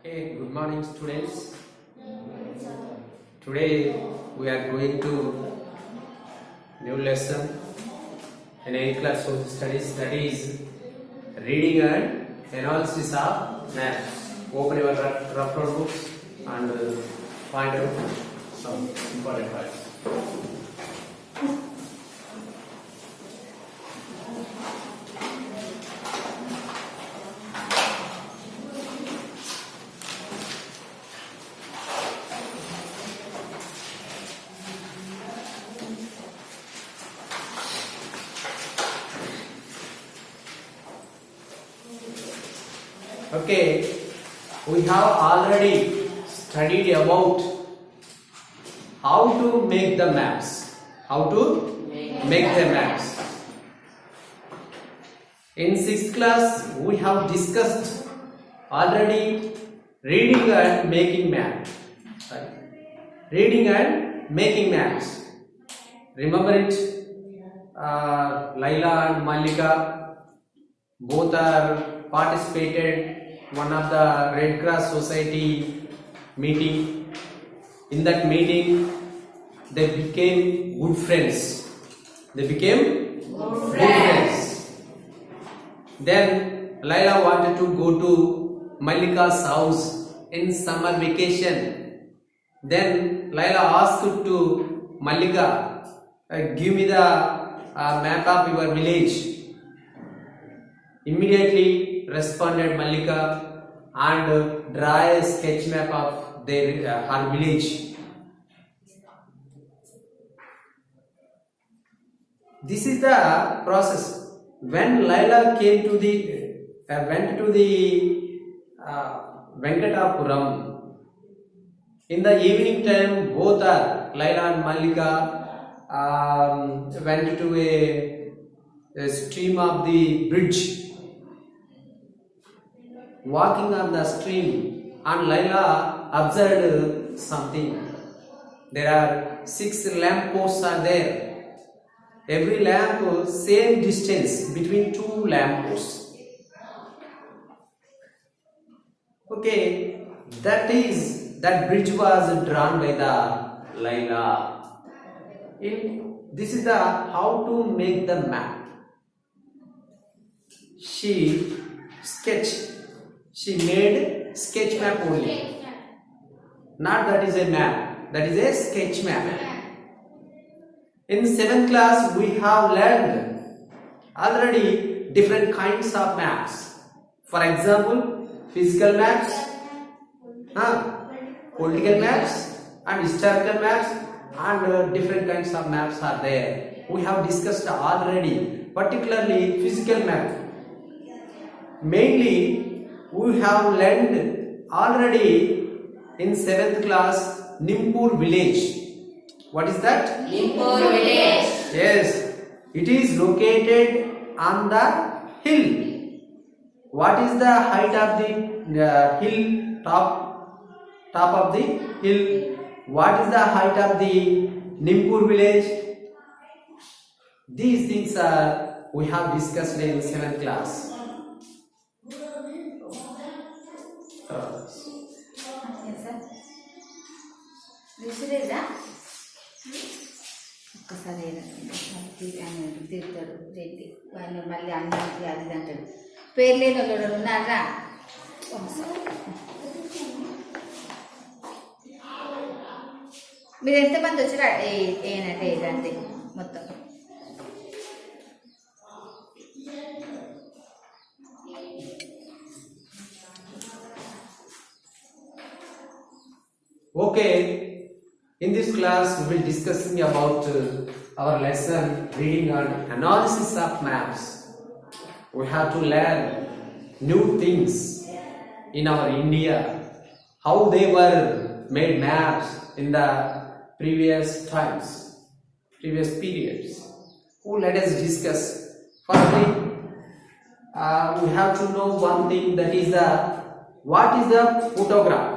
Okay, good morning students. Today we are going to new lesson in 8th class social studies, that is reading and analysis of maths. Open your rough notebooks and find out some important facts. Okay, we have already studied about how to make the maps. How to make the maps. In 6th class, we have discussed already reading and making maps. Reading and making maps. Remember it? Laila and Malika both are participated one of the Red Cross Society meeting. In that meeting, they became good friends. Then Laila wanted to go to Malika's house in summer vacation. Then Laila asked to Malika, give me the map of your village. Immediately responded Malika and draw a sketch map of her village. This is the process. When Laila came to went to the Venkatapuram, in the evening time, both Laila and Malika went to a stream of the bridge. Walking on the stream, and Laila observed something. There are 6 lamp posts are there. Every lamp same distance between 2 lamp posts. Okay, that bridge was drawn by the Laila. This is the how to make the map. She made sketch map only. Not that is a map, that is a sketch map. In 7th class we have learned already different kinds of maps. For example, physical maps, political maps and historical maps, and different kinds of maps are there. We have discussed already, particularly physical map. Mainly we have learned already in 7th class Nimpur village. What is that? Nimpur village. Yes, it is located on the hill. What is the height of the hill? Top of the hill. What is the height of the Nimpur village? These things we have discussed in 7th class. ఒక్కసారి తిరుగుతాడు రెడ్డి వాళ్ళు మళ్ళీ అన్నింటి అది అంటాడు. పేరు లేని వాళ్ళు ఉన్నారా? మీరు ఎంతమంది వచ్చారా? ఏనంటే ఇదంతే మొత్తం. Okay, in this class we will discussing about our lesson reading and analysis of maps. We have to learn new things in our India, how they were made maps in the previous times, previous periods. Let us discuss. Firstly, we have to know one thing, that is what is the photograph?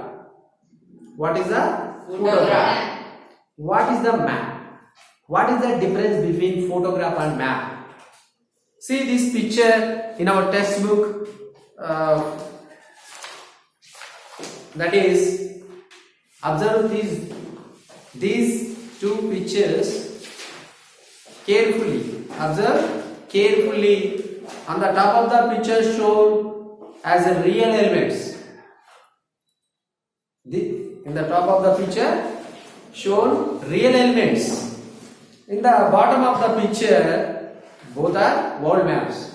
What is the photograph? What is the map? What is the difference between photograph and map? See this picture in our textbook. That is, observe these two pictures carefully. Observe carefully. On the top of the picture shown as a real elements. In the top of the picture shown real elements. In the bottom of the picture, both are world maps.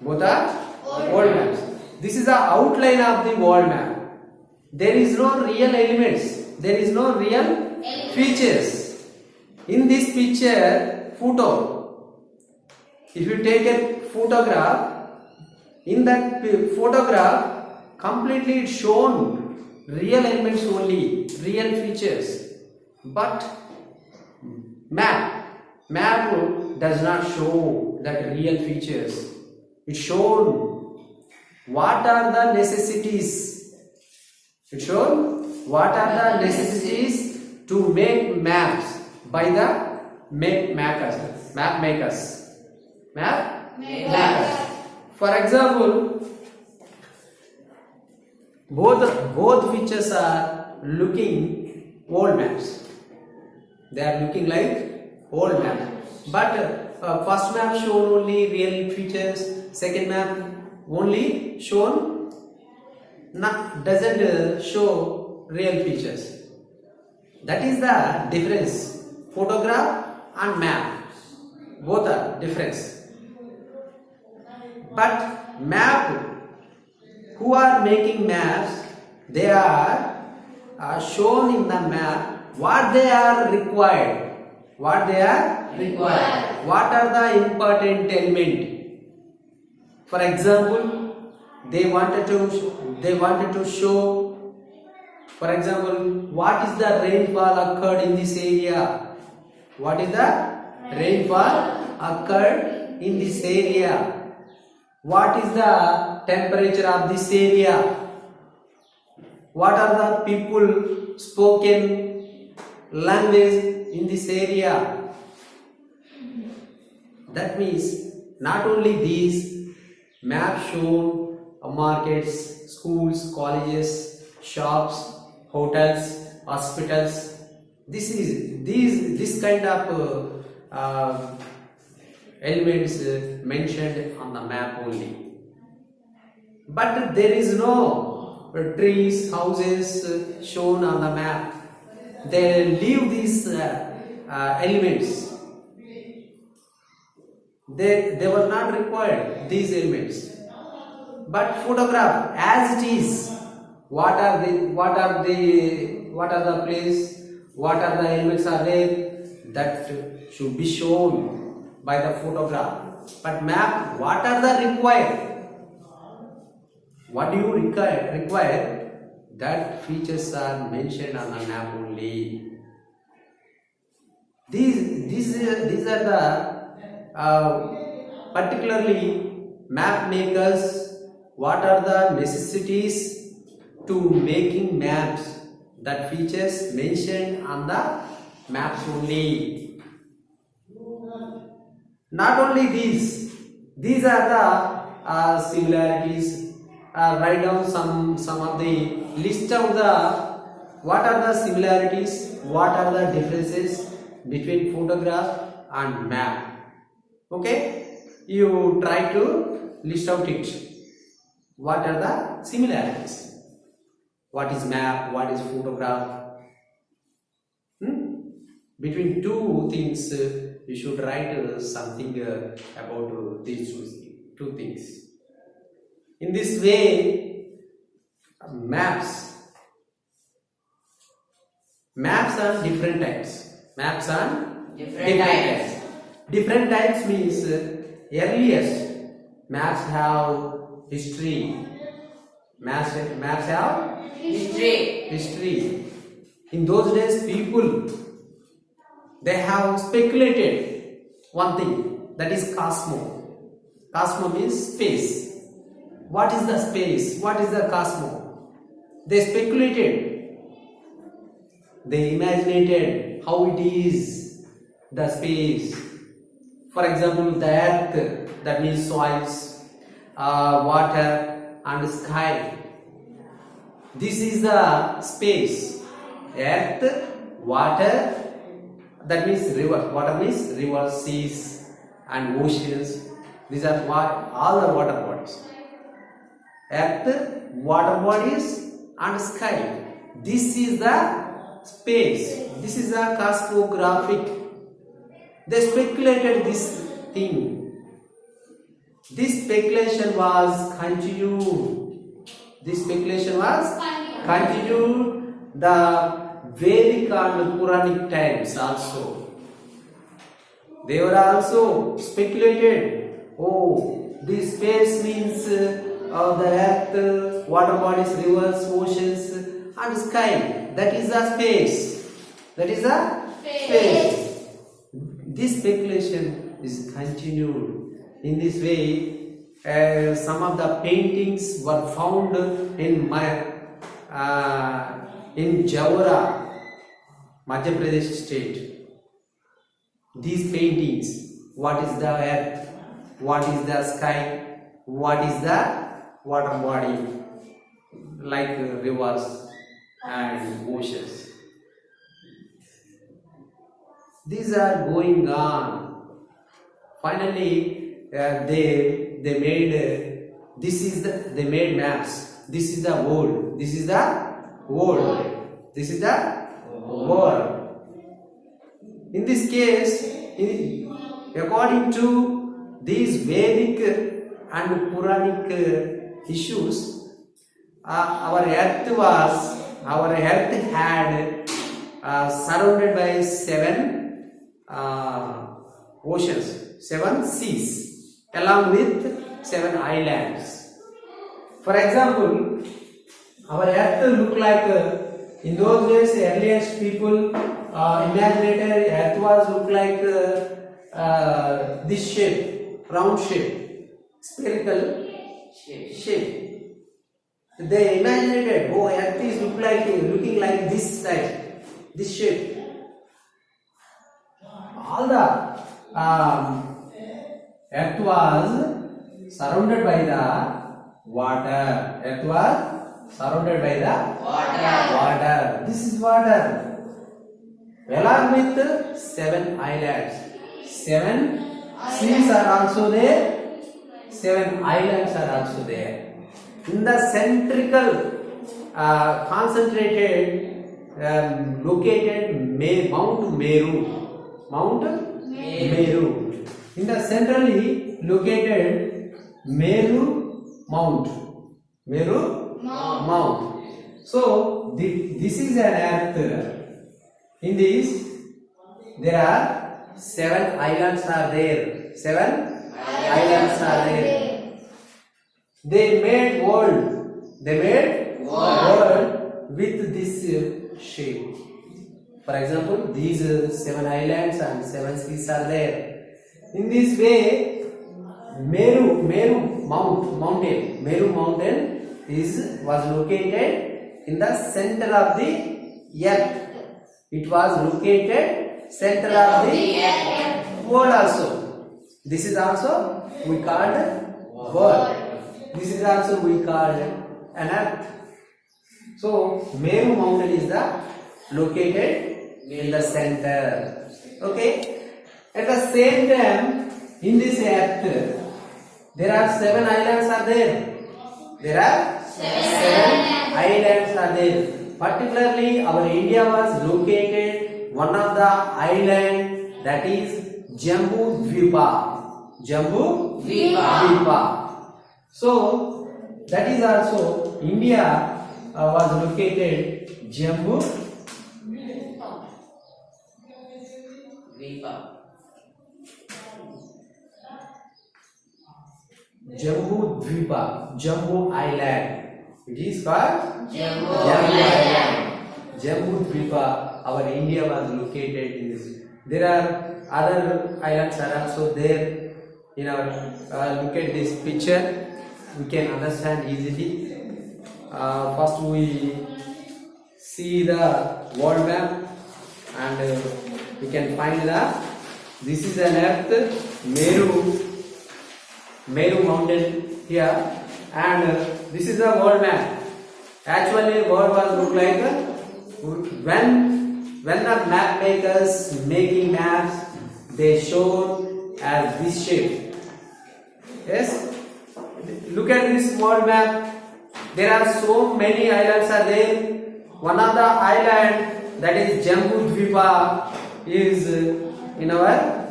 Both are world maps. This is the outline of the world map. There is no real elements. There is no real features. In this picture, photo. If you take a photograph, in that photograph, completely it's shown real elements only, real features. But map does not show that real features. It's shown what are the necessities. It's shown what are the necessities to make maps by the map makers. For example, both pictures are looking old maps. They are looking like old maps. But first map shown only real features. Second map only shown doesn't show real features. That is the difference. Photograph and map, both are difference. But who are making maps, they are shown in the map what they are required. What they are required. What are the important element? For example, they wanted to show. For example, what is the rainfall occurred in this area? What is the rainfall occurred in this area? What is the temperature of this area? What are the people spoken language in this area? That means not only these maps shown markets, schools, colleges, shops, hotels, hospitals. This kind of elements mentioned on the map only. But there is no trees, houses shown on the map. They leave these elements. They were not required, these elements. But photograph as it is. What are the place? What are the elements are there? That should be shown by the photograph. But map, what are the required? What do you require? That features are mentioned on the map only. These are the particularly map makers. What are the necessities to making maps? That features mentioned on the maps only. Not only these are the similarities. Write down some of the list of what are the similarities, what are the differences between photograph and map. Okay, you try to list out it. What are the similarities? What is map? What is photograph? Between two things, you should write something about these two things. In this way, maps are different types. Maps are different types. Different types means earliest maps have history. Maps have history. In those days, people they have speculated one thing, that is cosmos. Cosmos means space. What is the space? What is the cosmos? They speculated. They imaginated how it is, the space. For example, the earth, that means soils, water and sky. This is the space. Earth, water, that means river. Water means rivers, seas and oceans. These are all the water bodies. Earth, water bodies and sky. This is the space. This is the cosmographic. They speculated this thing. This speculation was continued. This speculation was continued the Vedic and Puranic times also. They were also speculated. Oh, this space means the earth, water bodies, rivers, oceans, and sky. That is the space. That is the space. This speculation is continued. In this way, some of the paintings were found in Jawara, Madhya Pradesh state. These paintings, what is the earth, what is the sky, what is the water body, like rivers and oceans. These are going on. Finally, they made they made maps. This is the world. This is the world. This is the world. In this case, according to these Vedic and Puranic issues, our earth had surrounded by 7 oceans, 7 seas, along with 7 islands. For example, our earth looked like in those days, earliest people imaginated earth was looked like this shape, round shape, spherical shape. They imaginated, oh, earth is looking like this type, this shape. All the earth was surrounded by the water. Earth was surrounded by the water. This is water. Along with 7 islands. 7 seas are also there. 7 islands are also there. In the centrical, concentrated, located Mount Meru. Mount Meru. In the centrally located Meru Mount. Meru Mount. So this is an earth. In this, there are 7 islands are there. 7 islands are there. They made world. They made world with this shape. For example, these 7 islands and 7 seas are there. In this way, Meru mountain was located in the center of the earth. It was located center of the world also. This is also we called world. This is also we called an earth. So Meru mountain is the located in the center. Okay. At the same time, in this earth, there are 7 islands are there. There are 7 islands are there. Particularly, our India was located one of the island, that is Jambu Dvipa. Jambu Dvipa. So that is also India was located Jambu Dvipa. Jambu Dvipa, Jambu Island. It is called Jambu Island. Jambu Dvipa. Our India was located in this. There are other islands are also there. In our look at this picture, we can understand easily. First, we see the world map, and we can find that this is an earth, Meru mountain here, and this is the world map. Actually, what was look like when the map makers making maps, they shown as this shape. Yes, look at this world map. There are so many islands are there. One of the island, that is Jambu Dvipa, is in our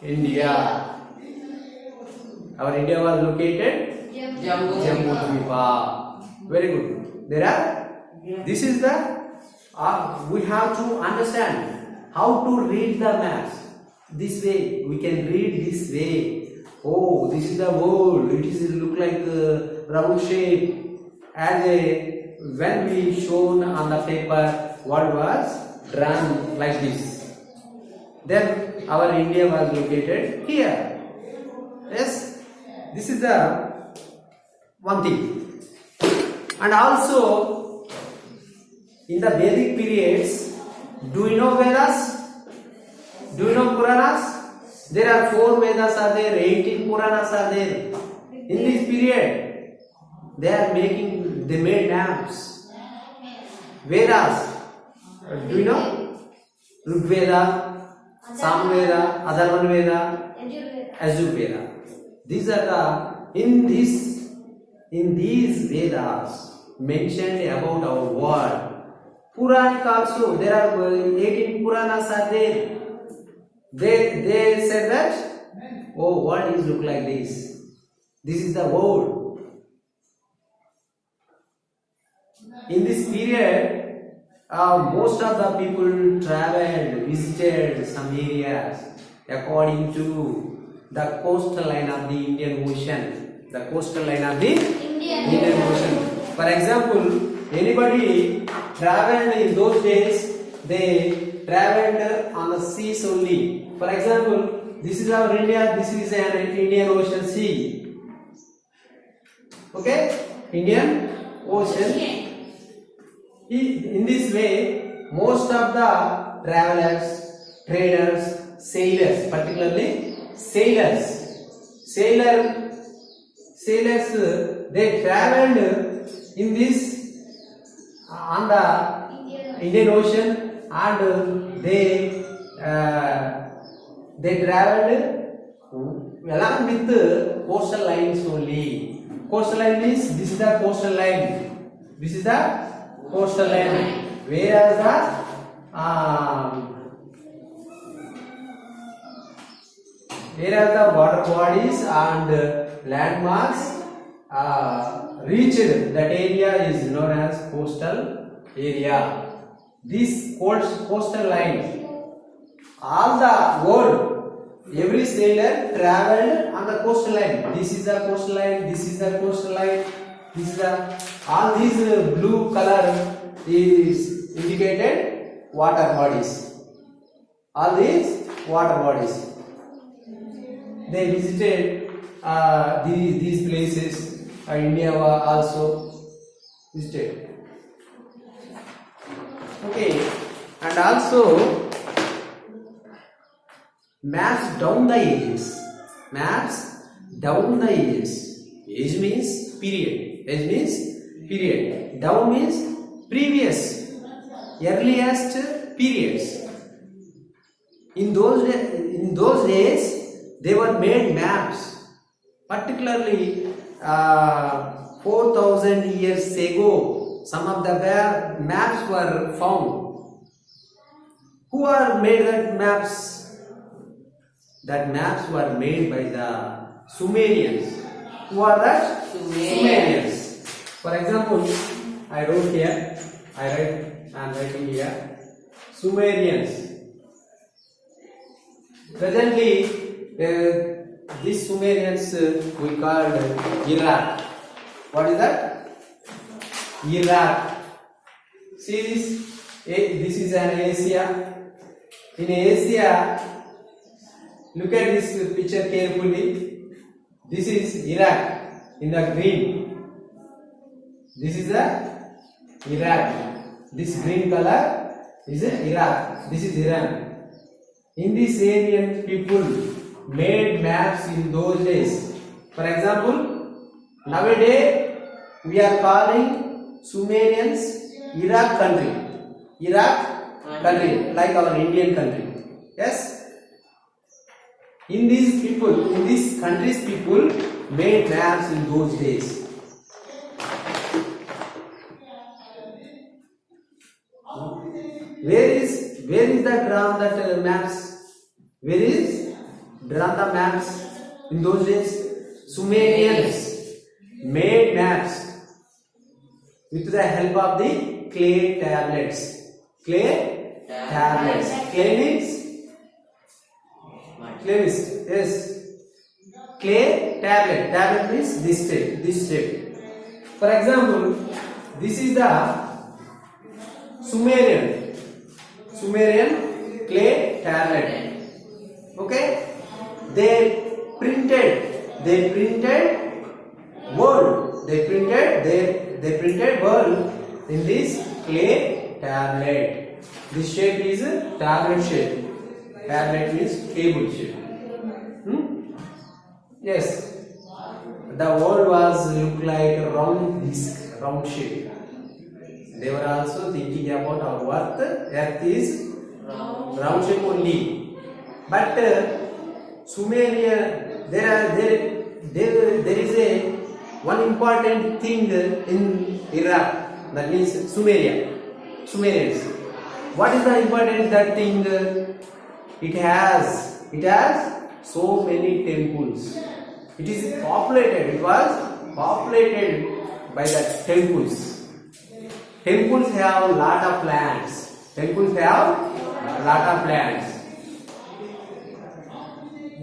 India. Our India was located Jambu Dvipa. Very good. There are. This is the. We have to understand how to read the maps. This way we can read this way. Oh, this is the world. It is look like a round shape. As a when we shown on the paper, what was drawn like this. Then our India was located here. Yes, this is the one thing. And also in the Vedic periods, do you know Vedas? Do you know Puranas? There are 4 Vedas are there, 18 Puranas are there. In this period, they made maps. Vedas, do you know? Rig Veda, Sam Veda, Atharvana Veda, Ajur Veda. These are in these Vedas mentioned about our world. Puranik also, there are 18 Puranas are there. They said that, oh, world is look like this. This is the world. In this period, most of the people traveled, visited some areas according to the coastal line of the Indian Ocean. The coastal line of the Indian Ocean. For example, anybody traveled in those days, they traveled on the seas only. For example, this is our India, this is an Indian Ocean Sea. Okay? Indian Ocean. In this way, most of the travelers, traders, sailors, particularly sailors, they traveled in this on the Indian Ocean, and they traveled along with the coastal lines only. Coastal line means this is the coastal line. This is the coastal line. Whereas the water bodies and landmarks reached, that area is known as coastal area. This coastal line, all the world, every sailor traveled on the coastal line. This is the coastal line, this is the coastal line, this is the, all these blue color is indicated water bodies. All these water bodies. They visited these places. India also visited. Okay, and also maps down the ages. Maps down the ages. Age means period. Age means period. Down means previous, earliest periods. In those days, they were made maps. Particularly 4,000 years ago, some of the maps were found. Who are made that maps? That maps were made by the Sumerians. Who are that? Sumerians. For example, I wrote here. I am writing here. Sumerians. Presently, these Sumerians we called Iraq. What is that? Iraq. See this? This is an Asia. In Asia, look at this picture carefully. This is Iraq in the green. This is the Iraq. This green color is Iraq. This is Iran. In this area, people made maps in those days. For example, nowadays we are calling Sumerians, Iraq country. Iraq country, like our Indian country. Yes? In these countries, people made maps in those days. Where is that drawn that maps? Where is drawn the maps in those days? Sumerians made maps with the help of the clay tablets. Clay tablets. Clay means yes. Clay tablet. Tablet means this shape. For example, this is the Sumerian clay tablet. Okay, they printed world. They printed world in this clay tablet. This shape is a tablet shape. Tablet means table shape. Yes, the world was look like a round disc, round shape. They were also thinking about our earth is round shape only. But Sumeria, there is a one important thing in Iraq, that means Sumerians. What is the important that thing? It has so many temples. It is populated. It was populated by the temples. Temples have a lot of plants.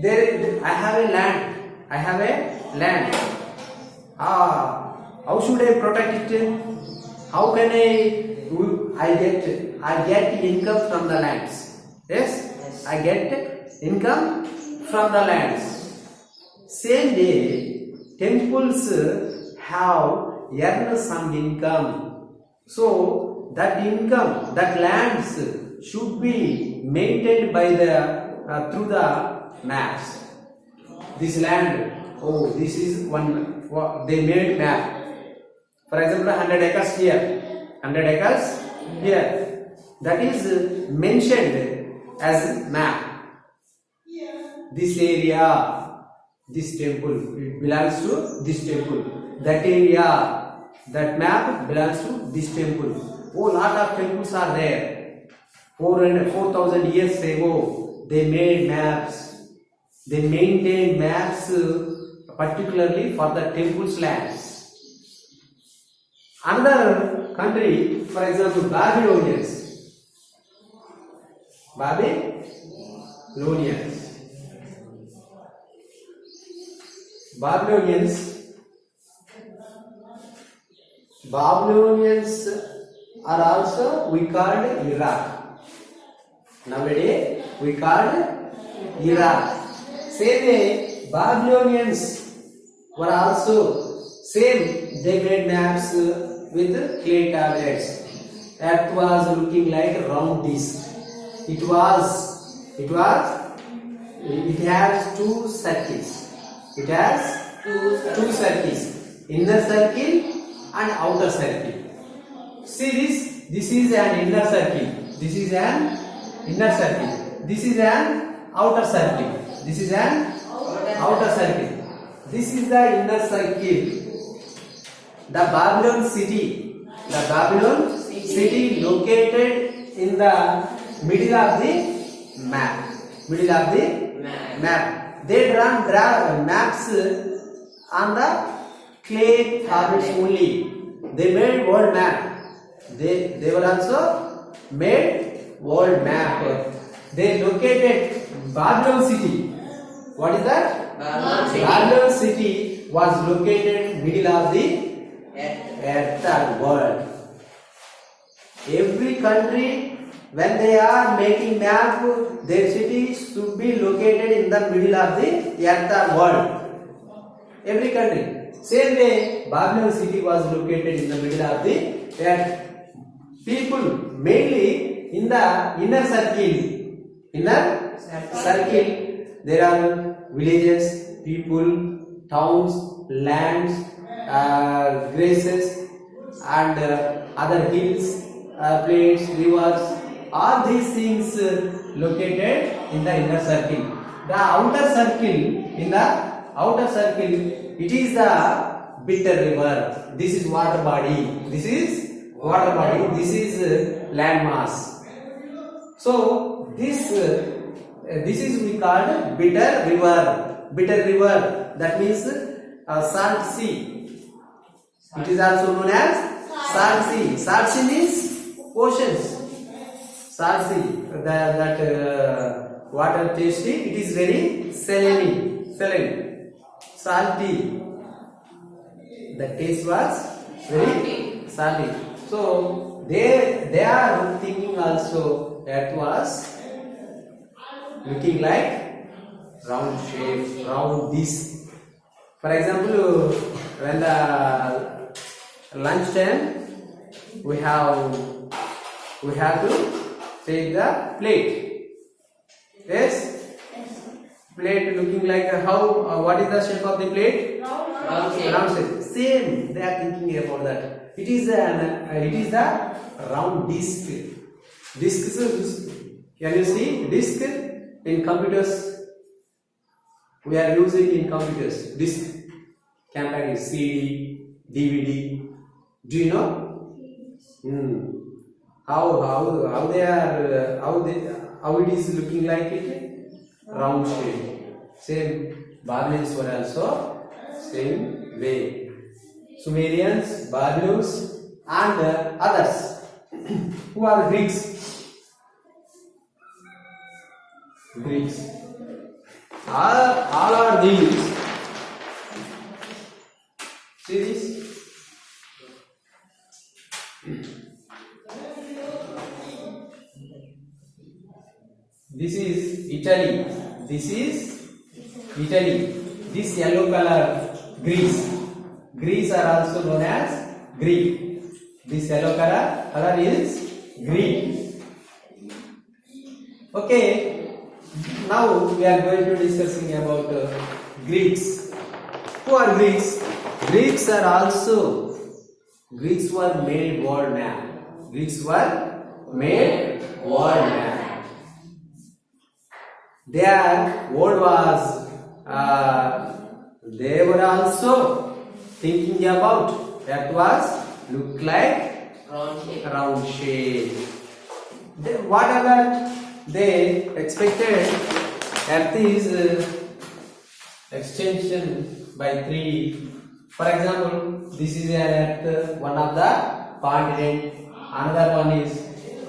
There, I have a land. How should I protect it? How can I get income from the lands? Yes, I get income from the lands. Same way, temples have earned some income. So that income, that lands should be maintained by through the maps. This land, this is one. They made map. For example, 100 acres here, 100 acres here. That is mentioned as map. This area, this temple, it belongs to this temple. That area, that map belongs to this temple. Lot of temples are there. 4,000 years ago, they made maps. They maintained maps particularly for the temple's lands. Another country, for example, Babylonians. Babylonians are also we called Iraq. Nowadays we called Iraq. Same way, Babylonians were also same. They made maps with clay tablets. Earth was looking like a round disc. It has two circles. It has two circles. Inner circle and outer circle. See this? This is an inner circle. This is an inner circle. This is an outer circle. This is an outer circle. This is the inner circle. The Babylon city located in the middle of the map. They draw maps on the clay tablets only. They made world map. They were also made world map. They located Babylon city. What is that? Babylon city was located middle of the earth world. Every country, when they are making map, their city should be located in the middle of the earth world. Every country. Same way, Babylon city was located in the middle of the earth. People mainly in the inner circle. There are villages, people, towns, lands, graces. and other hills, plains, rivers. All these things located in the inner circle. The outer circle, in the outer circle, it is the bitter river. This is water body. This is water body. This is land mass. So this is we called bitter river. Bitter river. That means salt sea. It is also known as salt sea. Salt sea means oceans. Salt sea, that water tasty, it is very saline, salty. The taste was very salty. So they are thinking also that was looking like round shape, round disc. For example, when the lunch time, we have to take the plate. Yes? Plate looking like how, what is the shape of the plate? Round shape. Same, they are thinking about that. It is the round disc. Disc, can you see disc in computers? We are using in computers. Disc can be CD, DVD. Do you know? How they are how it is looking like it? Round shape. Same Babylonians were also same way. Sumerians, Babylonians, and others. Who are Greeks? Greeks. All are these. See this? This is Italy. This is Italy. This yellow color, Greece. Greece are also known as Greek. This yellow color is Greek. Okay. Now we are going to discussing about Greeks. Who are Greeks? Greeks were made world map. Greeks were made world map. Their world was, they were also thinking about that was look like round shape. Whatever they expected, Earth is extension by 3. For example, this is an Earth, one of the continent. Another one is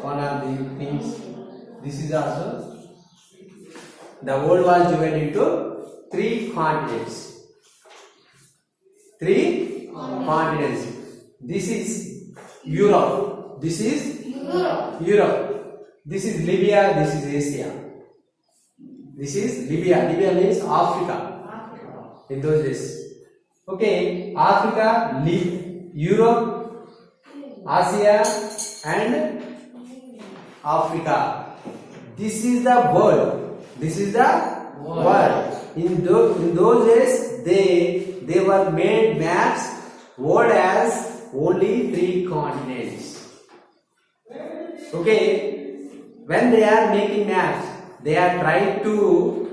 one of the things. This is also. The world was divided into 3 continents. 3 continents. This is Europe. This is Europe. This is Libya. This is Asia. This is Libya. Libya means Africa. In those days. Okay. Africa, Europe, Asia, and Africa. This is the world. This is the world. In those days, they were made maps. World as only 3 continents. Okay. When they are making maps, they are trying to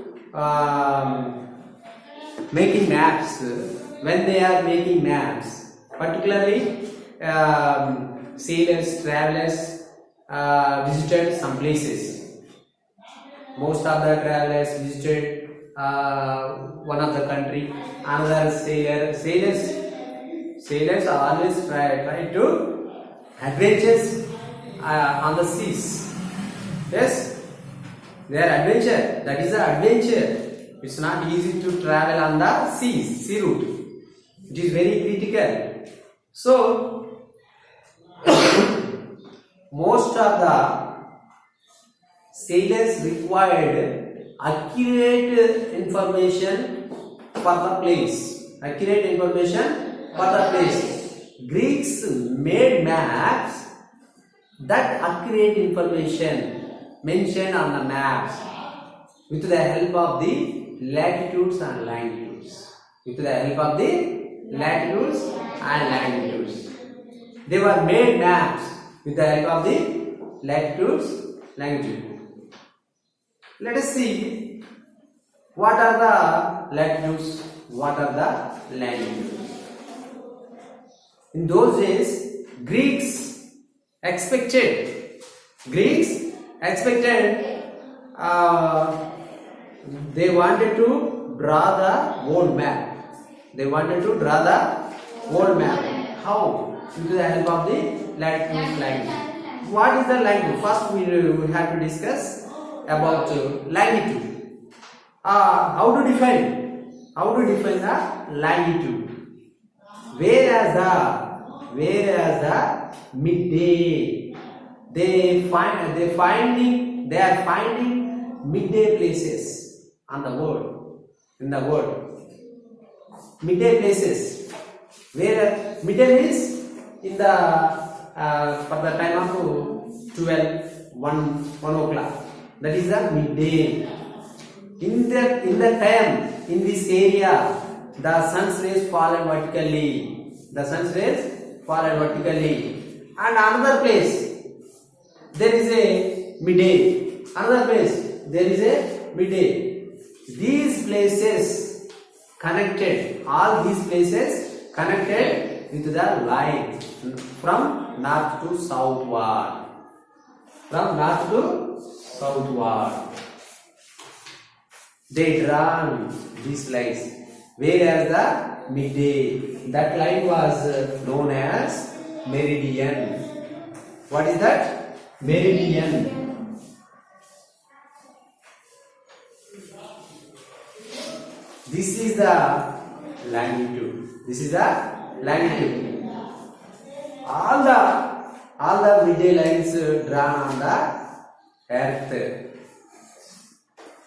making maps. When they are making maps, particularly sailors, travelers visited some places. Most of the travelers visited one of the country. Another sailors are always try to adventures on the seas. Yes, they are adventure. That is the adventure. It's not easy to travel on the sea route. It is very critical. So most of the sailors required accurate information for the place. Greeks made maps that accurate information mentioned on the maps with the help of the latitudes and longitudes. They were made maps with the help of the latitudes, longitude. Let us see what are the latitudes, what are the longitudes. In those days, Greeks expected, they wanted to draw the world map. How? With the help of the latitude, longitude. What is the longitude? First, we have to discuss about longitude. How to define the longitude? Whereas the midday, they are finding midday places on the world, in the world. Midday places, where midday means in the for the time of 12, 1 o'clock. That is the midday. In the time, in this area, the sun's rays fallen vertically. And another place, there is a midday. Another place, there is a midday. These places connected, all these places connected with the line from north to southward. They drawn these lines. Whereas the midday, that line was known as meridian. What is that? Meridian. This is the longitude. All the midday lines drawn on the earth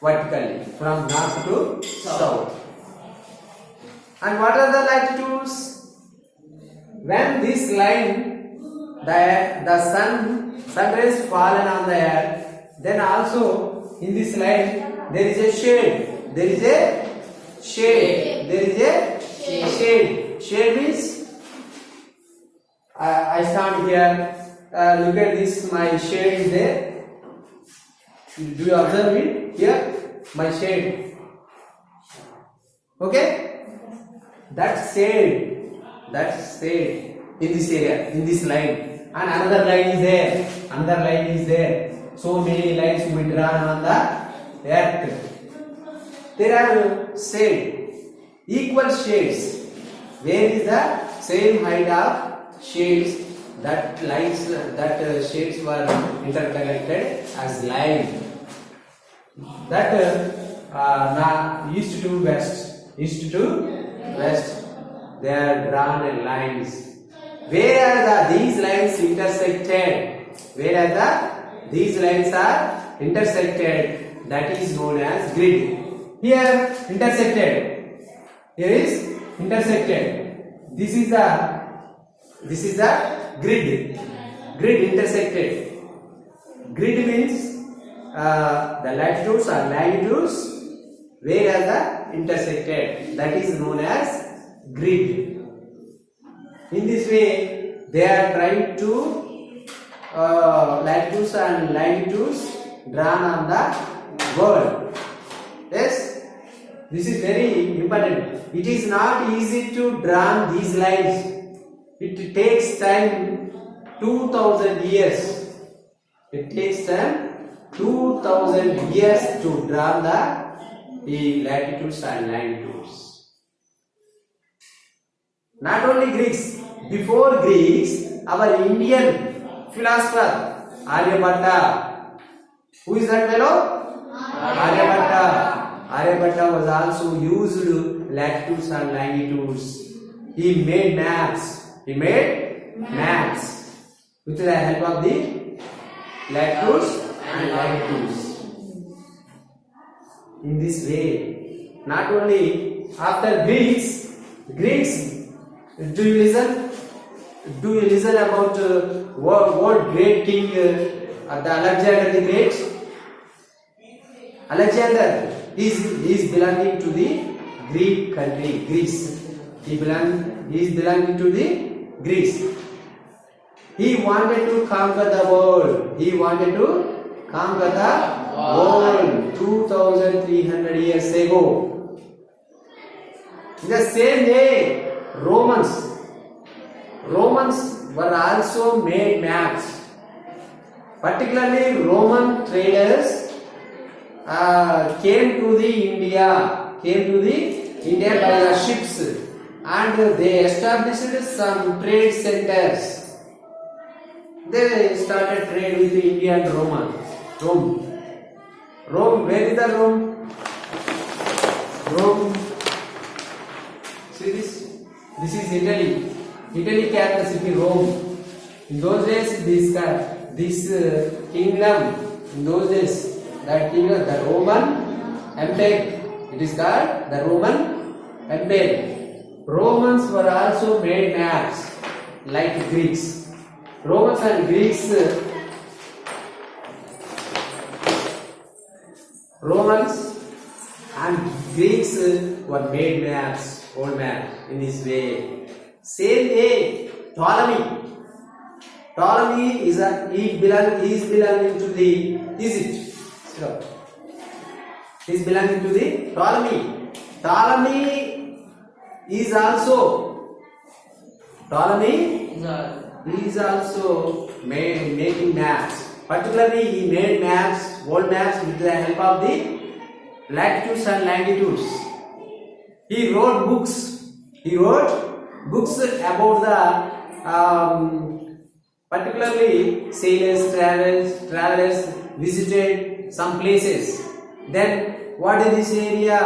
vertically from north to south. And what are the latitudes? When this line, the sun rays fallen on the earth, then also in this line there is a shade. Shade means I stand here. Look at this. My shade is there. Do you observe it? Here, my shade. Okay. That shade in this area, in this line, and another line is there. So many lines will be drawn on the earth. There are equal shades. Where is the same height of shades? That shades were interconnected as line. That east to west, they are drawn in lines. Whereas these lines are intersected, that is known as grid. Here is intersected. This is the grid. Grid intersected. Grid means the latitudes are longitudes, whereas the intersected, that is known as grid. In this way, they are trying to latitudes and longitudes drawn on the world. Yes, this is very important. It is not easy to draw these lines. It takes time 2000 years. It takes time 2000 years to draw the latitudes and longitudes. Not only Greeks, before Greeks, our Indian philosopher Aryabhatta. Who is that fellow? Aryabhatta was also used latitudes and longitudes. He made maps. With the help of the latitudes and longitudes. In this way, not only after Greeks, do you listen about what great king the Alexander the Great? Alexander is belonging to the Greek country, Greece. He is belonging to the Greece. He wanted to conquer the world. He wanted to conquer the world 2300 years ago. In the same way, Romans were also made maps. Particularly Roman traders came to the India by the ships, and they established some trade centers. They started trade with the India and Rome. Where is the Rome? Rome. See this? This is Italy. Italy capital city Rome. In those days, this kingdom. In those days, that kingdom, the Roman Empire. It is called the Roman Empire. Romans were also made maps like Greeks. Romans and Greeks were made maps, old maps in this way. Same way, Ptolemy is belonging to the Egypt. So, he is belonging to the Ptolemy. Ptolemy is also making maps. Particularly, he made maps, world maps, with the help of the latitudes and longitudes. He wrote books. About the particularly sailors, travelers visited some places. Then, what is this area?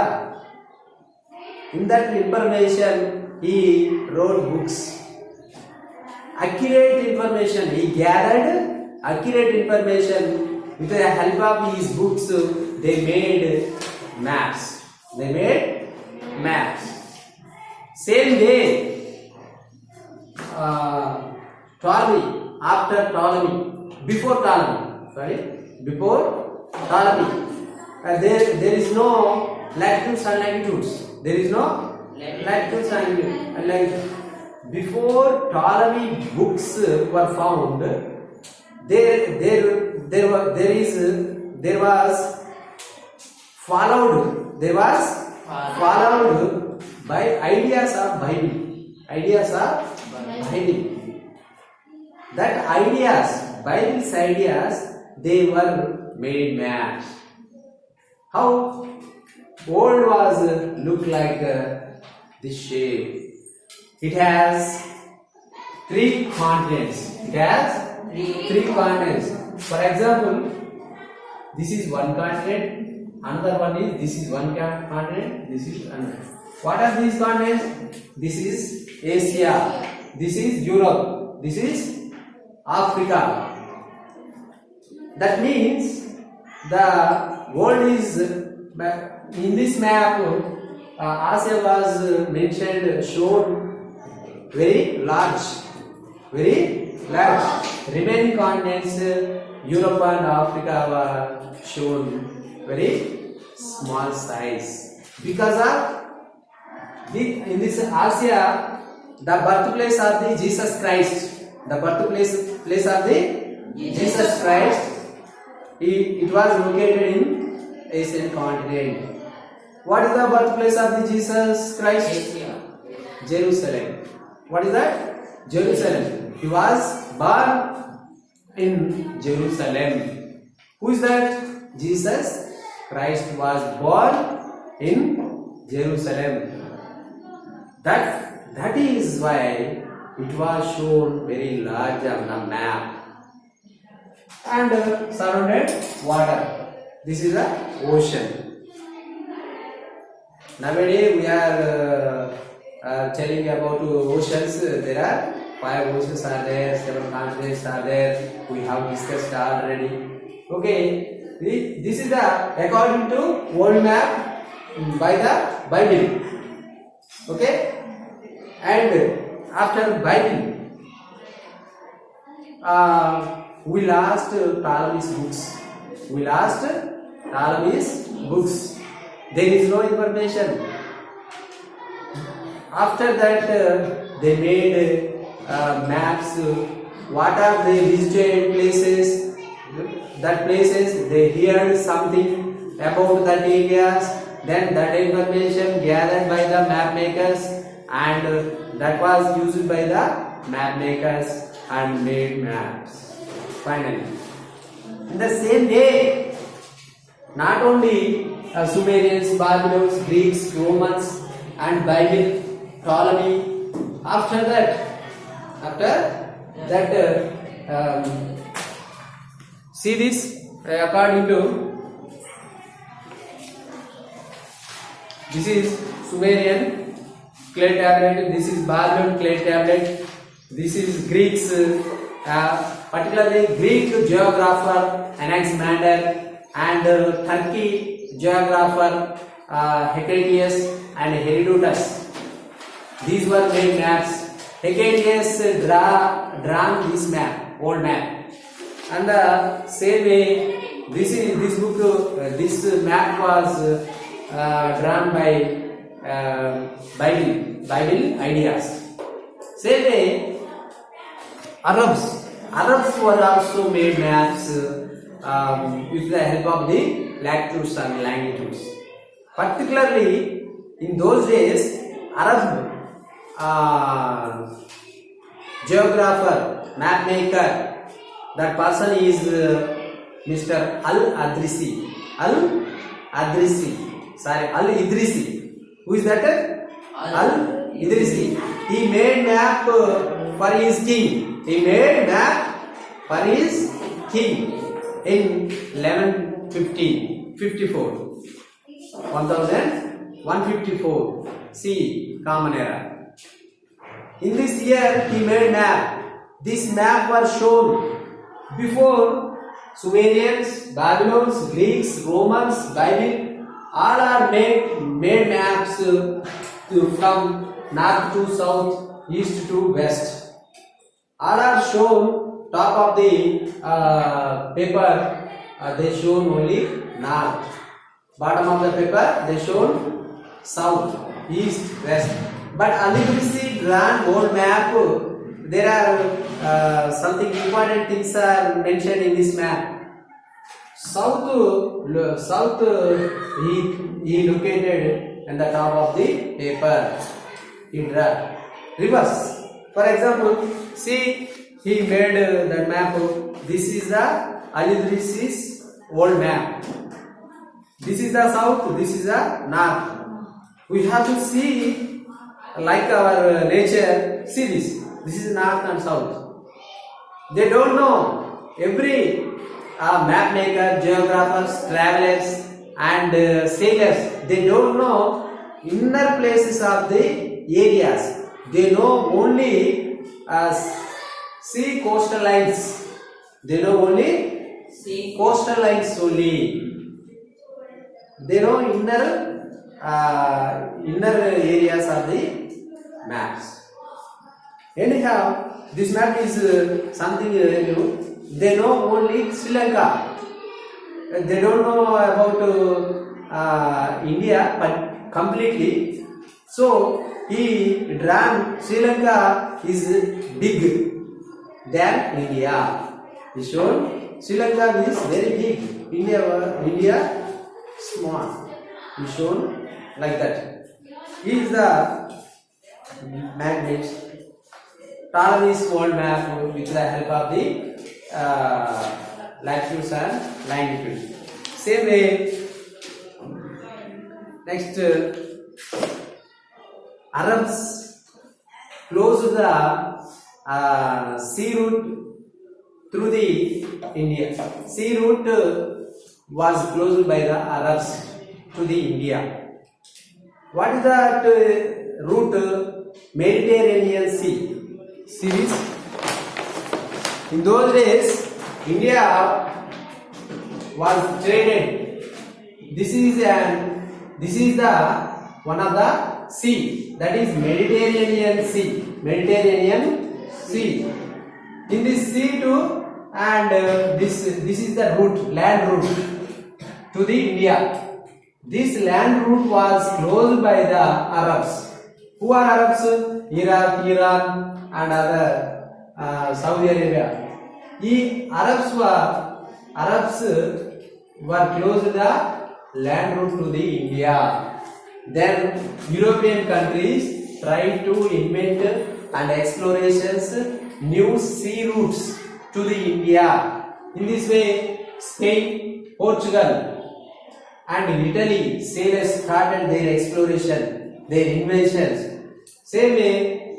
In that information, he wrote books. Accurate information. He gathered accurate information with the help of his books. They made maps. Same way, Ptolemy, after Ptolemy, before Ptolemy, there is no latitudes and longitudes. There is no latitudes and longitudes. Before Ptolemy books were found, there was followed by ideas of Bible. That Bible's ideas, they were made maps. How world was look like this shape. It has three continents. For example, this is one continent. Another one is this is one continent. This is another. What are these continents? This is Asia. This is Europe. This is Africa. That means the world is in this map. Asia was mentioned, shown very large. Remaining continents, Europe and Africa, were shown very small size. Because of in this Asia, the birthplace of the Jesus Christ. The birthplace of the Jesus Christ. It was located in Asian continent. What is the birthplace of the Jesus Christ? Asia. Jerusalem. What is that? Jerusalem. He was born in Jerusalem. Who is that? Jesus Christ was born in Jerusalem. That is why it was shown very large on the map. And surrounded water. This is the ocean. Nowadays we are telling about oceans. There are 5 oceans are there, 7 continents are there. We have discussed already. Okay, this is the according to world map by the Bible. Okay, and after Bible, we lost Ptolemy's books. There is no information. After that, they made maps what are the visited places, that places they heard something about that areas, then that information gathered by the map makers, and that was used by the map makers and made maps. Finally, in the same way, not only Sumerians, Babylonians, Greeks, Romans, and Bible, Ptolemy. After that, see this according to this is Sumerian clay tablet, this is Babylon clay tablet, this is Greeks, particularly Greek geographer Anaximander and Turkey geographer Hecataeus and Herodotus. These were made maps. Hecataeus drawn this map, old map, and the same way this book, this map was drawn by Bible ideas. Same way, Arabs were also made maps with the help of the latitudes and longitudes. Particularly in those days, Arab geographer, map maker, that person is Mr. Al-Idrisi. Who is that? Al-Idrisi. He made map for his king. In 1154 CE, Common Era. In this year, he made map. This map was shown before Sumerians, Babylonians, Greeks, Romans, Bible. All are made maps from north to south, east to west. All are shown top of the paper. They shown only north. Bottom of the paper they shown south, east, west. But Al-Idrisi drawn old map. There are something important things are mentioned in this map. South he located in the top of the paper. He draw reverse. For example, see he made the map. This is the Al-Idrisi's old map. This is the south. This is the north. We have to see like our nature. See this. This is north and south. They don't know. Every map maker, geographers, travelers, and sailors, they don't know inner places of the areas. They know only sea coastal lines. They know only sea coastal lines only. They know inner areas of the maps. Anyhow, this map is something new. They know only Sri Lanka. They don't know about India, but completely. So he drawn Sri Lanka is big than India. He shown Sri Lanka is very big. India small. He shown like that. He is the magnet. Ptolemy's world map with the help of the latitudes and longitudes. Same way, next Arabs closed the sea route through the India. Sea route was closed by the Arabs to the India. What is that route? Mediterranean Sea. Series. In those days, India was traded. This is the one of the sea, that is Mediterranean Sea. Mediterranean Sea. In this sea too, and this is the route, land route to the India. This land route was closed by the Arabs. Who are Arabs? Iraq, Iran, and other Saudi Arabia. Arabs were closed the land route to the India. Then European countries tried to invent and explorations new sea routes to the India. In this way, Spain, Portugal, and Italy sailors started their exploration, their inventions. Same way,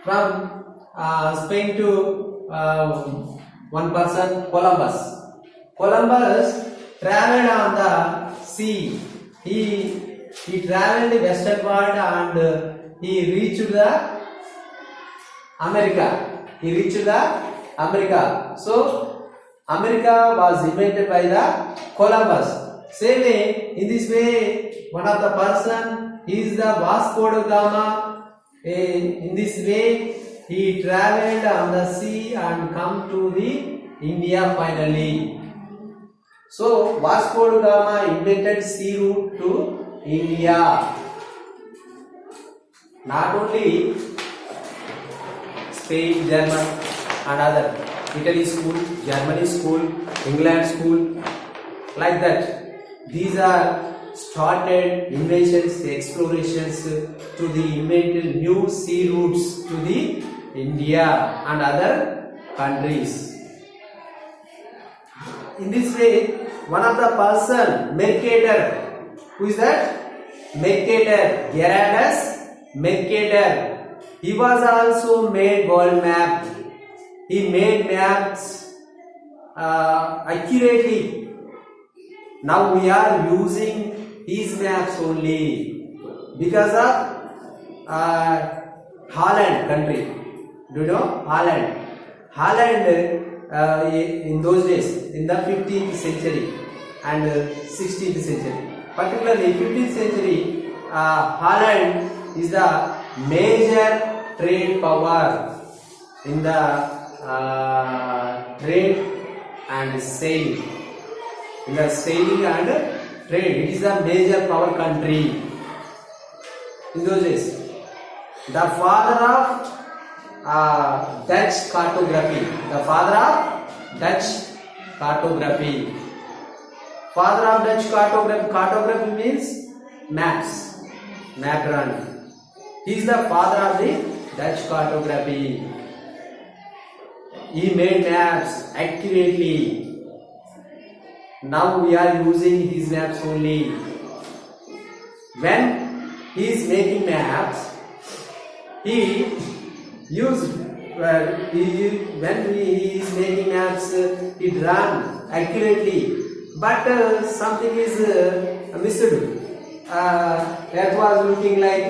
from Spain to one person, Columbus. Columbus traveled on the sea. He traveled westward and he reached the America. So America was invented by the Columbus. Same way, in this way, one of the person is the Vasco da Gama. In this way, he traveled on the sea and come to the India finally. So Vasco da Gama invented sea route to India. Not only Spain, German, and other Italy school, Germany school, England school, like that. These are started inventions, explorations to the invented new sea routes to the India and other countries. In this way, one of the person, Mercator, who is that? Mercator, Gerardus Mercator. He was also made world map. He made maps accurately. Now we are using his maps only because of Holland country. Do you know Holland? Holland in those days, in the 15th century and 16th century, particularly 15th century, Holland is the major trade power in the trade and sailing. In the sailing and trade, it is the major power country in those days. The father of Dutch cartography. The father of Dutch cartography. Father of Dutch cartography. Cartography means maps. Map run. He is the father of the Dutch cartography. He made maps accurately. Now we are using his maps only. When he is making maps, he used when he is making maps, he drawn accurately. But something is missed. That was looking like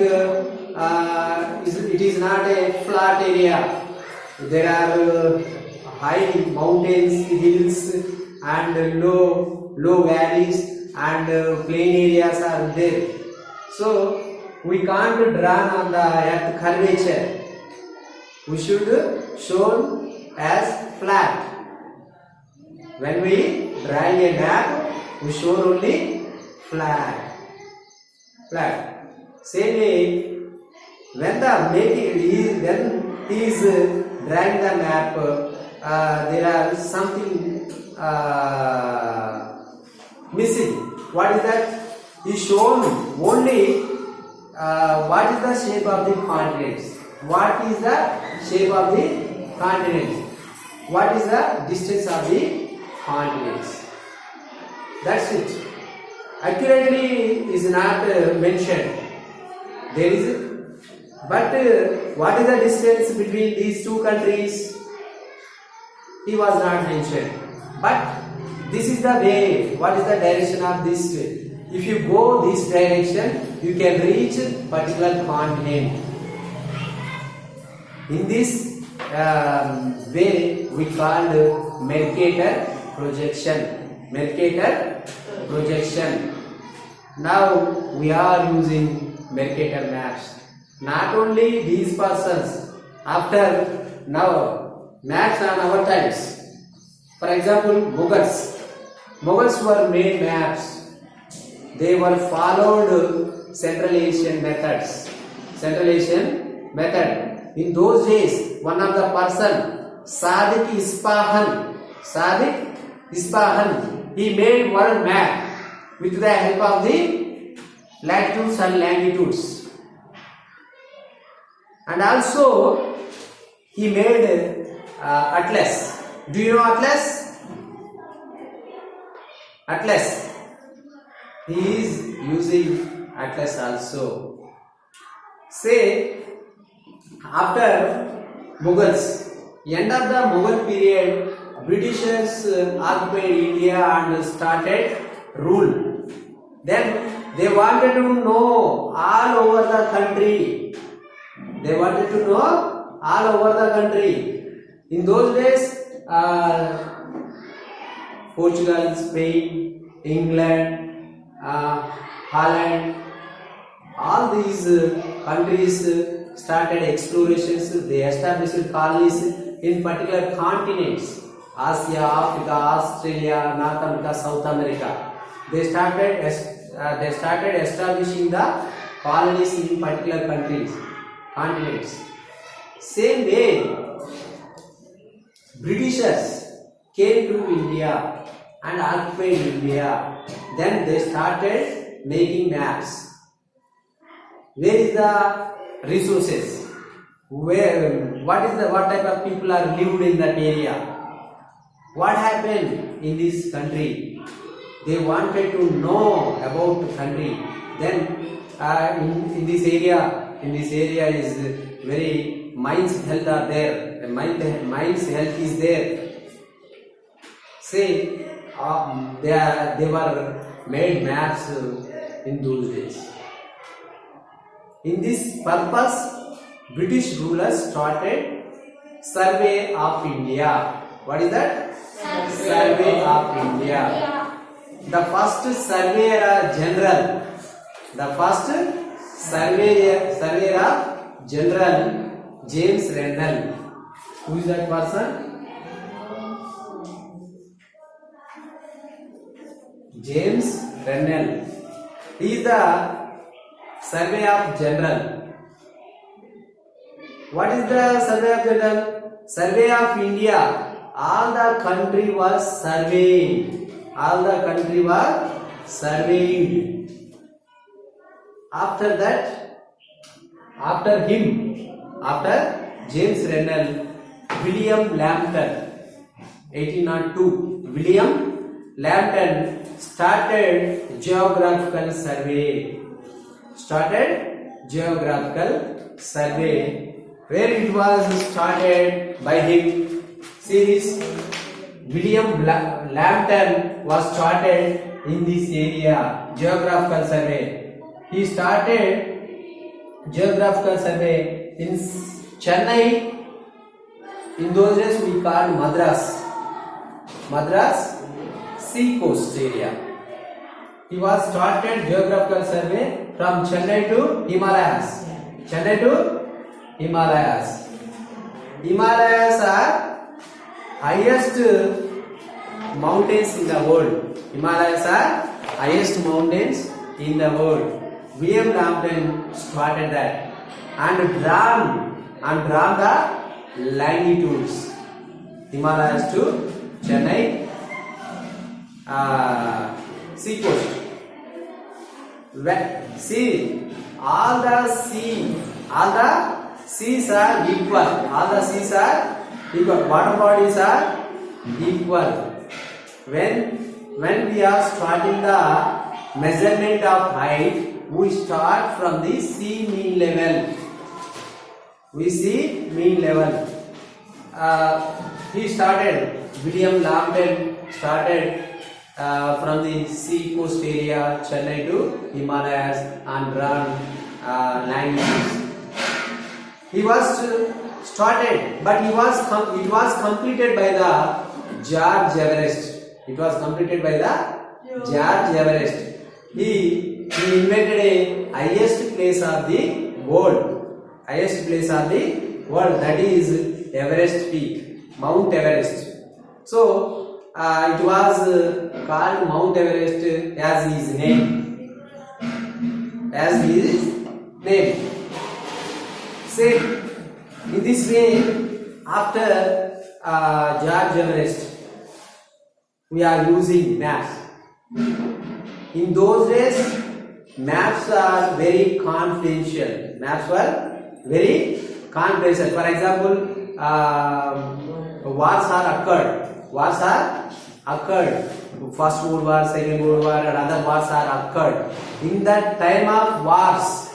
it is not a flat area. There are high mountains, hills, and low valleys, and plain areas are there. So we can't draw on the earth curvature. We should show as flat. When we drawing a map, we show only flat. Same way, when he is drawing the map, there are something missing. What is that? He shown only what is the shape of the continents. What is the shape of the continents? What is the distance of the continents? That's it. Accurately is not mentioned. There is, but what is the distance between these two countries? He was not mentioned. But this is the way. What is the direction of this way? If you go this direction, you can reach particular continent. In this way, we call Mercator projection. Mercator projection. Now we are using Mercator maps. Not only these persons. After now, maps on our times. For example, Mughals were made maps. They were followed Central Asian methods. In those days, one of the person, Sadiq Ispahan, he made world map with the help of the latitudes and longitudes. And also he made atlas. Do you know atlas? Atlas. He is using atlas also. Say, after Mughals, end of the Mughal period, Britishers occupied India and started rule. Then they wanted to know all over the country. They wanted to know all over the country. In those days, Portugal, Spain, England, Holland, all these countries started explorations. They established colonies in particular continents: Asia, Africa, Australia, North America, South America. They started establishing the colonies in particular continents. Same way, Britishers came to India and occupied India. Then they started making maps. Where is the resources? What type of people are lived in that area? What happened in this country? They wanted to know about the country. Then in this area is very mines health are there. Mines health is there. Say they were made maps in those days. In this purpose, British rulers started Survey of India. What is that? Survey of India. The first surveyor general, James Rennell. Who is that person? James Rennell. He is the Survey of General. What is the Survey of General? Survey of India. All the country was surveyed. After that, after James Rennell, William Lambton, 1802. William Lambton started geographical survey. Where it was started by him. See this, William Lambton was started in this area, geographical survey. He started geographical survey in Chennai. In those days we called Madras sea coast area. He was started geographical survey from Chennai to Himalayas. Himalayas are highest mountains in the world. William Lambton started that and drawn the longitudes. Himalayas to Chennai sea coast. See, all the seas are equal. Water bodies are equal. When we are starting the measurement of height, we start from the sea mean level. William Lambton started from the sea coast area, Chennai to Himalayas, and drawn longitudes. He was started, but it was completed by the George Everest. He invented a highest place of the world. That is Everest Peak, Mount Everest. So it was called Mount Everest as his name. Say, in this way, after George Everest, we are using maps. In those days, maps are very confidential. Maps were very confidential. For example, wars are occurred. Wars are occurred. First World War, Second World War, and other wars are occurred. In that time of wars,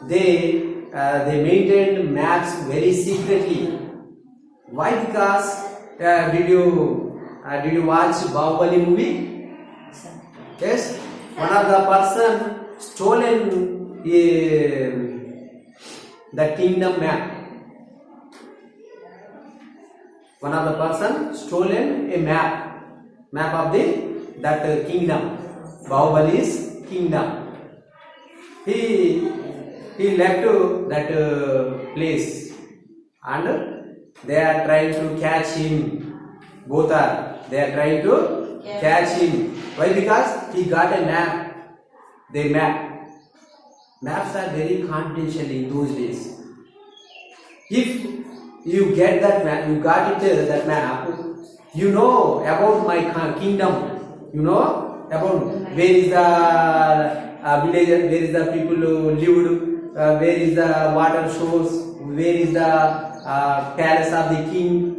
they maintained maps very secretly. Why? Because did you watch Bahubali movie? Yes. One of the person stolen the kingdom map. One of the person stolen a map of that kingdom, Bahubali's kingdom. He left that place, and they are trying to catch him. They are trying to catch him. Why? Because he got a map. Maps are very confidential in those days. If you get that map, you got that map, you know about my kingdom. You know about where is the village, where is the people who lived, where is the water source, where is the palace of the king.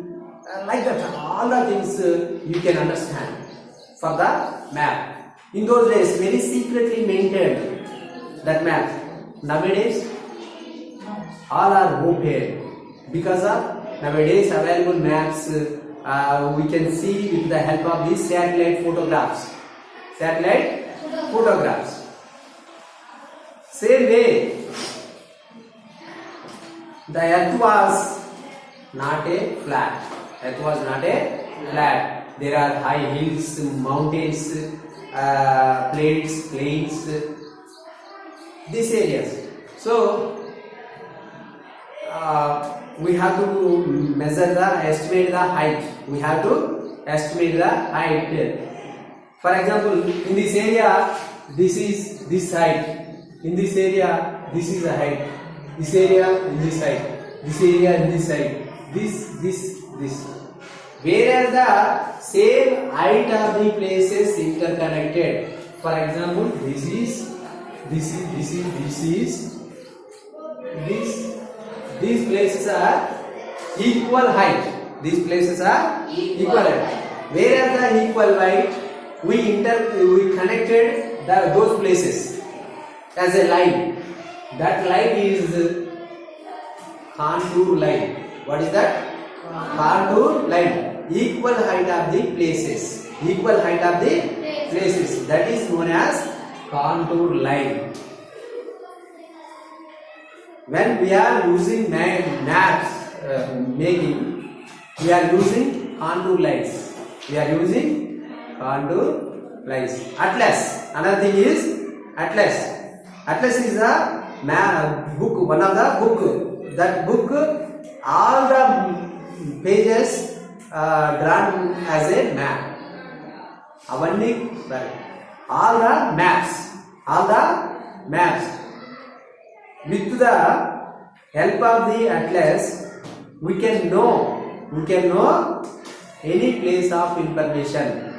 Like that, all the things you can understand for the map. In those days, very secretly maintained that map. Nowadays, all are open because of nowadays available maps. We can see with the help of these satellite photographs. Same way, the earth was not a flat. There are high hills, mountains, plains, these areas. So we have to estimate the height. For example, in this area, this is this height. In this area, this is the height. This area in this height. This area in this height. This. Whereas the same height of the places interconnected. For example, these places are equal height. Whereas the equal height, we connected those places as a line. That line is contour line. What is that? Contour line. Equal height of the places. That is known as contour line. When we are using maps making, we are using contour lines. Atlas. Another thing is Atlas. Atlas is a book, one of the book. That book, all the pages drawn as a map. All the maps. With the help of the atlas, we can know any place of information.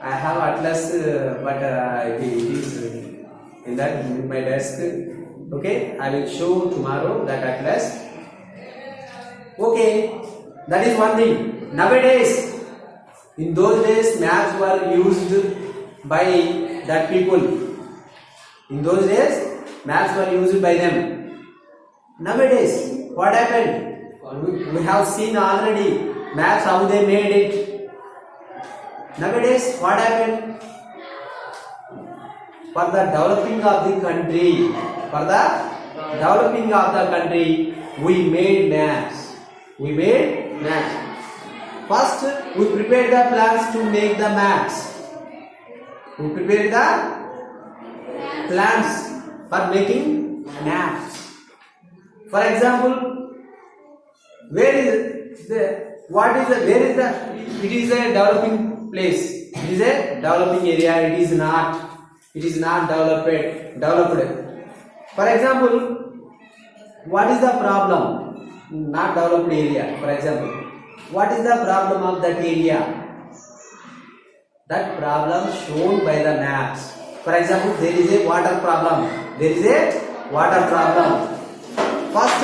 I have atlas, but it is in my desk. Okay, I will show tomorrow that atlas. Okay, that is one thing. Nowadays, in those days, maps were used by that people. In those days, maps were used by them. Nowadays, what happened? We have seen already maps, how they made it. Nowadays, what happened? For the developing of the country, we made maps. First, we prepared the plans to make the maps. We prepared the plans for making maps. For example, where is it is a developing place. It is a developing area. It is not developed. For example, what is the problem? Not developed area. For example, what is the problem of that area? That problem shown by the maps. For example, there is a water problem. There is a water problem. First,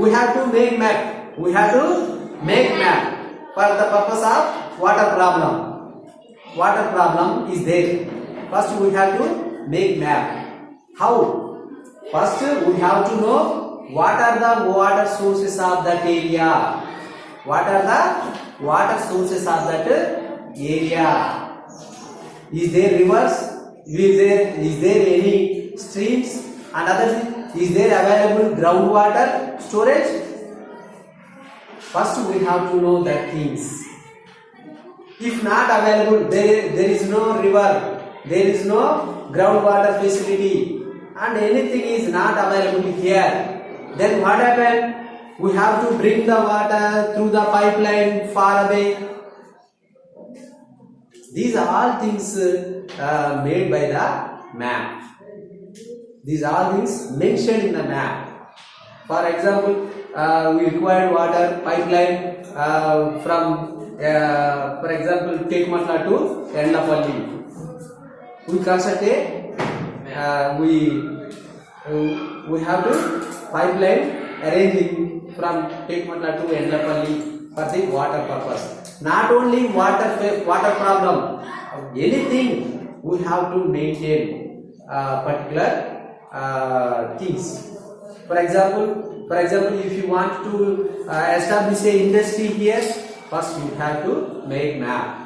we have to make map. We have to make map for the purpose of water problem. Water problem is there. First, we have to make map. How? First, we have to know what are the water sources of that area. What are the water sources of that area? Is there rivers? Is there any streams? Another thing, is there available groundwater storage? First, we have to know that things. If not available, there is no river, there is no groundwater facility, and anything is not available here, then what happened? We have to bring the water through the pipeline far away. These are all things made by the map. These are all things mentioned in the map. For example, we require water pipeline from, for example, Tekmatla to Endapalli. We construct we have to pipeline arranging from Tekmatla to Endapalli for the water purpose. Not only water problem, anything we have to maintain particular things. For example, if you want to establish a industry here, first you have to make map.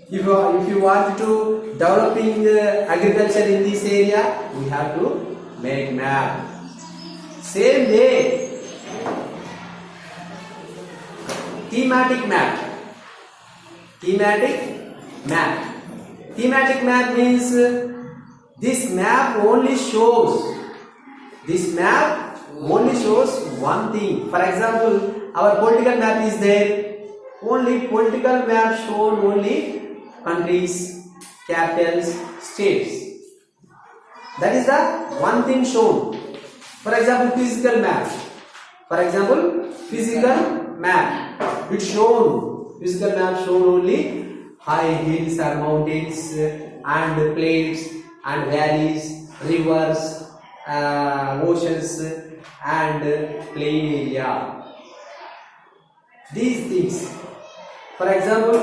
If you want to developing agriculture in this area, we have to make map. Same way, thematic map. Thematic map means this map only shows one thing. For example, our political map is there. Only political map shown only countries, capitals, states. That is the one thing shown. For example, physical map. Physical map shown only high hills and mountains and plains and valleys, rivers, oceans and plain area. These things. For example,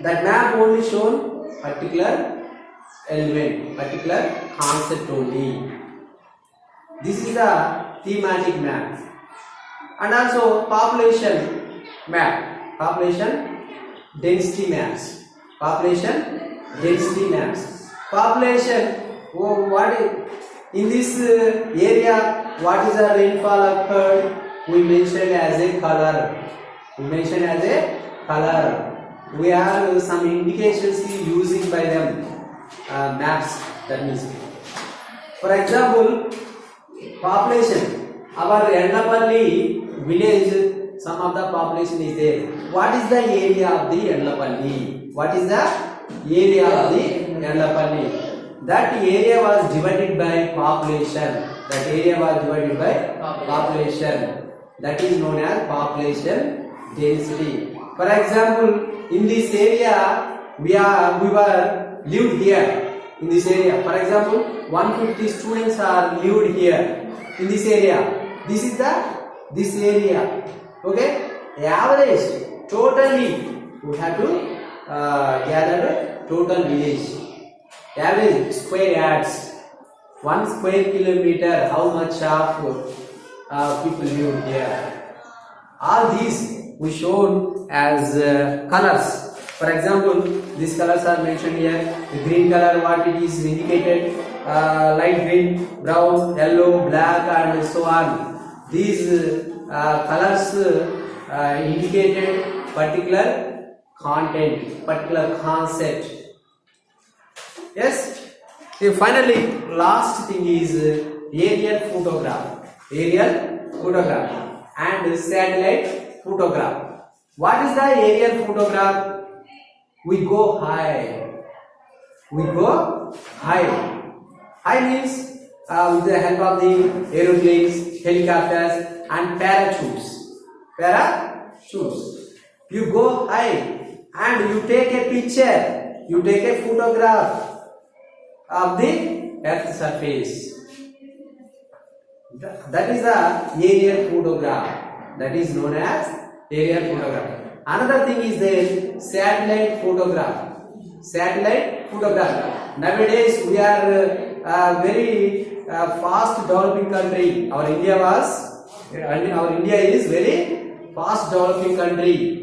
that map only shown particular element, particular concept only. This is the thematic map. And also population map, population density maps. Population, what is in this area, what is the rainfall occurred? We mentioned as a color. We have some indications using by them maps. That means, for example, population. Our Endapalli village, some of the population is there. What is the area of the Endapalli? That area was divided by population. That is known as population density. For example, in this area, we were lived here. In this area, for example, 150 students are lived here. In this area, this is this area. Okay, the average totally we have to gather total village. Average square yards, 1 square kilometer. How much of people live here? All these we shown as colors. For example, these colors are mentioned here. The green color, what it is indicated, light green, brown, yellow, black, and so on. These colors indicated particular content, particular concept. Yes. Finally, last thing is aerial photograph and satellite photograph. What is the aerial photograph? We go high. High means with the help of the aeroplanes, helicopters and parachutes. Parachutes. You go high and you take a picture, you take a photograph of the earth surface. That is the aerial photograph. That is known as aerial photograph. Another thing is the satellite photograph. Satellite photograph. Nowadays we are a very fast developing country. Our India is very fast developing country.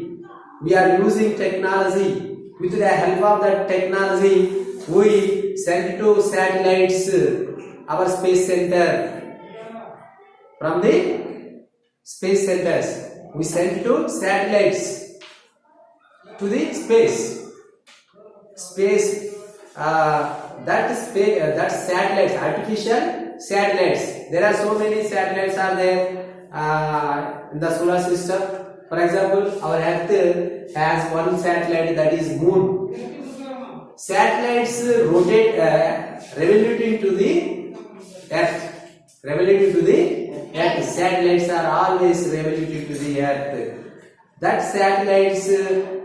We are using technology. With the help of that technology, we send to satellites our space center. From the space centers, we send to satellites to the space. That satellites, artificial satellites. There are so many satellites are there in the solar system. For example, our Earth has one satellite, that is Moon. Satellites rotate, revoluting to the Earth. Revoluting to the Earth. Satellites are always revoluting to the Earth. That satellites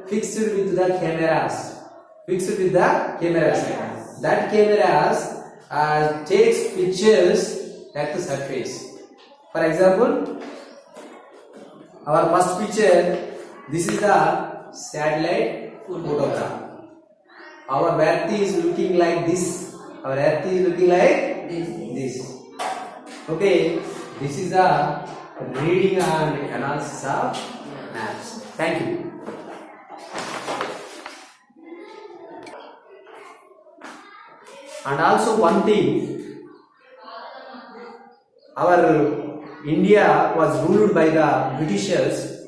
fixed with the cameras. That cameras takes pictures at the surface. For example, our first picture, this is the satellite photograph. Our Earth is looking like this. Our Earth is looking like this. Okay, this is the reading and analysis of maps. Thank you. And also one thing, our India was ruled by the Britishers.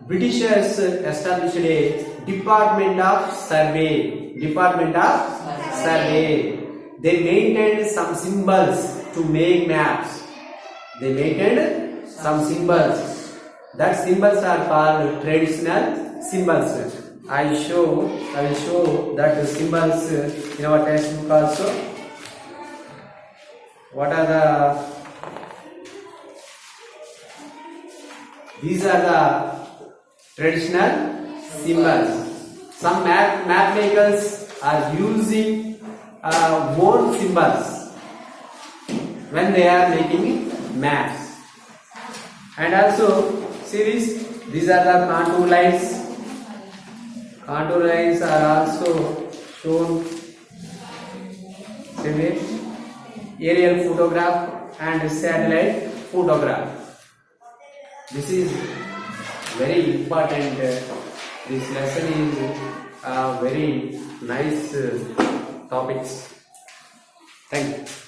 Britishers established a Department of Survey. They maintained some symbols to make maps. That symbols are called traditional symbols. I will show that symbols in our textbook also. What are these are the traditional symbols. Some map makers are using own symbols when they are making maps. And also, see this, these are the contour lines. Contour lines are also shown. Aerial photograph and satellite photograph. This is very important. This lesson is very nice topics. Thank you.